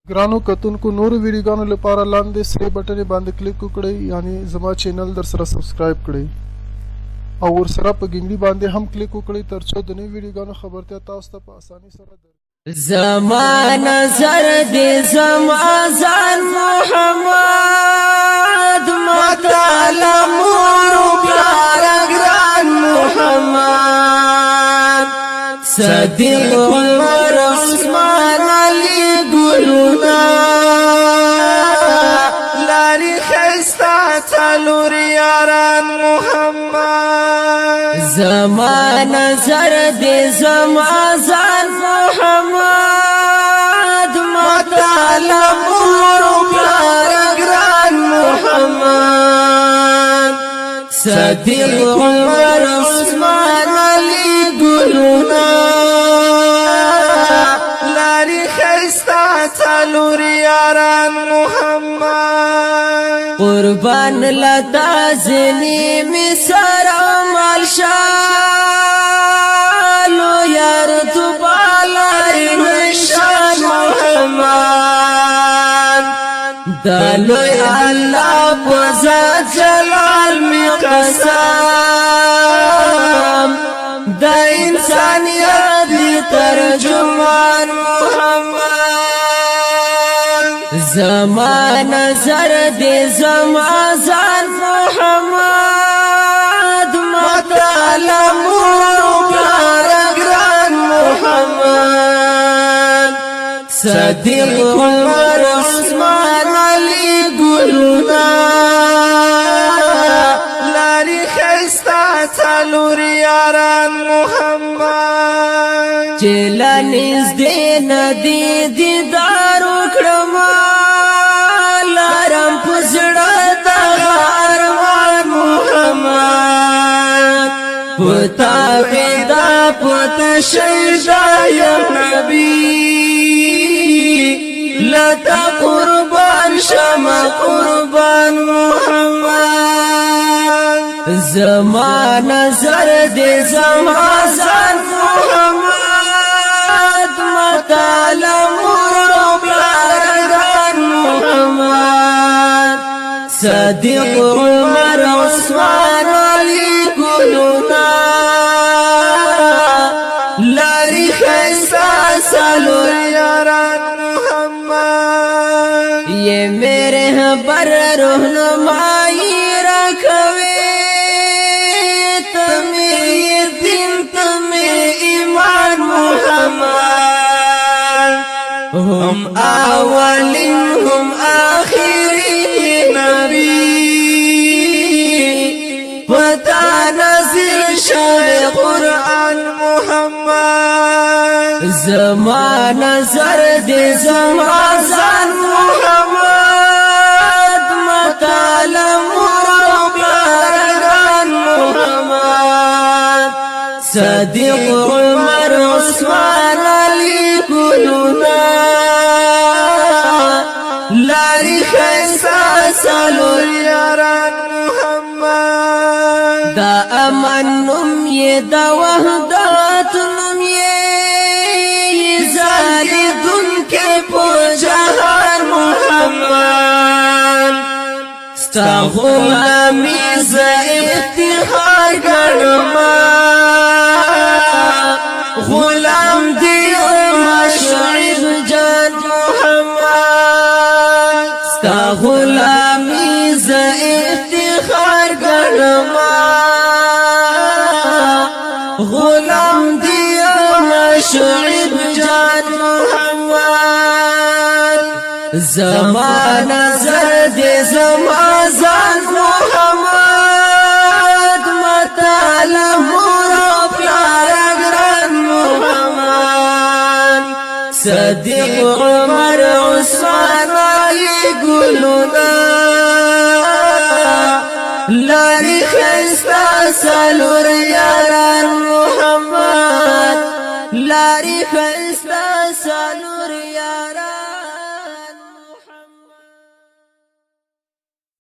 ګرانو کتونکو نورو ویډیوګانو لپاره لاندې سره بټن باندې کلیک وکړئ یعنی زما چینل در سره سبسکرایب کړئ او ورسره په ګنګړي باندې هم کلیک وکړئ ترڅو د نوو ویډیوګانو خبرتیا تاسو ته په اسانۍ سره زما نظر دې زما ځان محمد متعالی مور پلار ګران محمد صدیق عمر عثمان علی ګلونا لاري خستا تلور یاران محمد زما نظر دې زما ځان محمد متعالی مور پلار ګران محمد صدیق عمر عثمان علی ګلونا لاري خستا تلور یاران محمد قربان لتا زنی می سر عمل شالو یار تو بالای نشان محمد دلوی اللہ بزاد جلال می قسم دا انسانیت دی ترجمان محمد زما نظر دی زما ځان محمد متعالی مور پلار ګران محمد صدیق عمر عثمان علی ګلونا لاري خستا تلور یاران محمد چلانیز دې ندی دیدار وکړم لارم پزړه د ارمان محمد پتا پیدا پتا شیدا یا نبی لتا قربان شما قربان محمد زما نظر دې زما ځان محمد متعالی مور پلار ګران محمد صدیق عمر عثمان علی ګلونا لاري خستا سالور یاران محمد یہ میرے بر رہنمائی رکھوے تمہیں دین تمہیں ایمان محمد ہم اولین ہم آخرین نبی پتا نازل شاہ قرآن محمد زما نظر دے زما ځان محمد متعالی مور پلار ګران محمد صدیق عمر عثمان علی ګلونا لاري خستا سالور یاران محمد دا امن نم یہ دا وحدت نم یہ زالدن کے پو جہان محمد ستا غلامی ز افتخار گرما غلام دیو مشعر جان محمد ستا غلامی ز افتخار گرما غلام دیو مشعر جان محمد زما نظر دے زما ځان محمد متعالی مور پلار ګران محمد صدیق عمر عثمان علی ګلونا لاري خستا سالور یاران محمد لاري خستا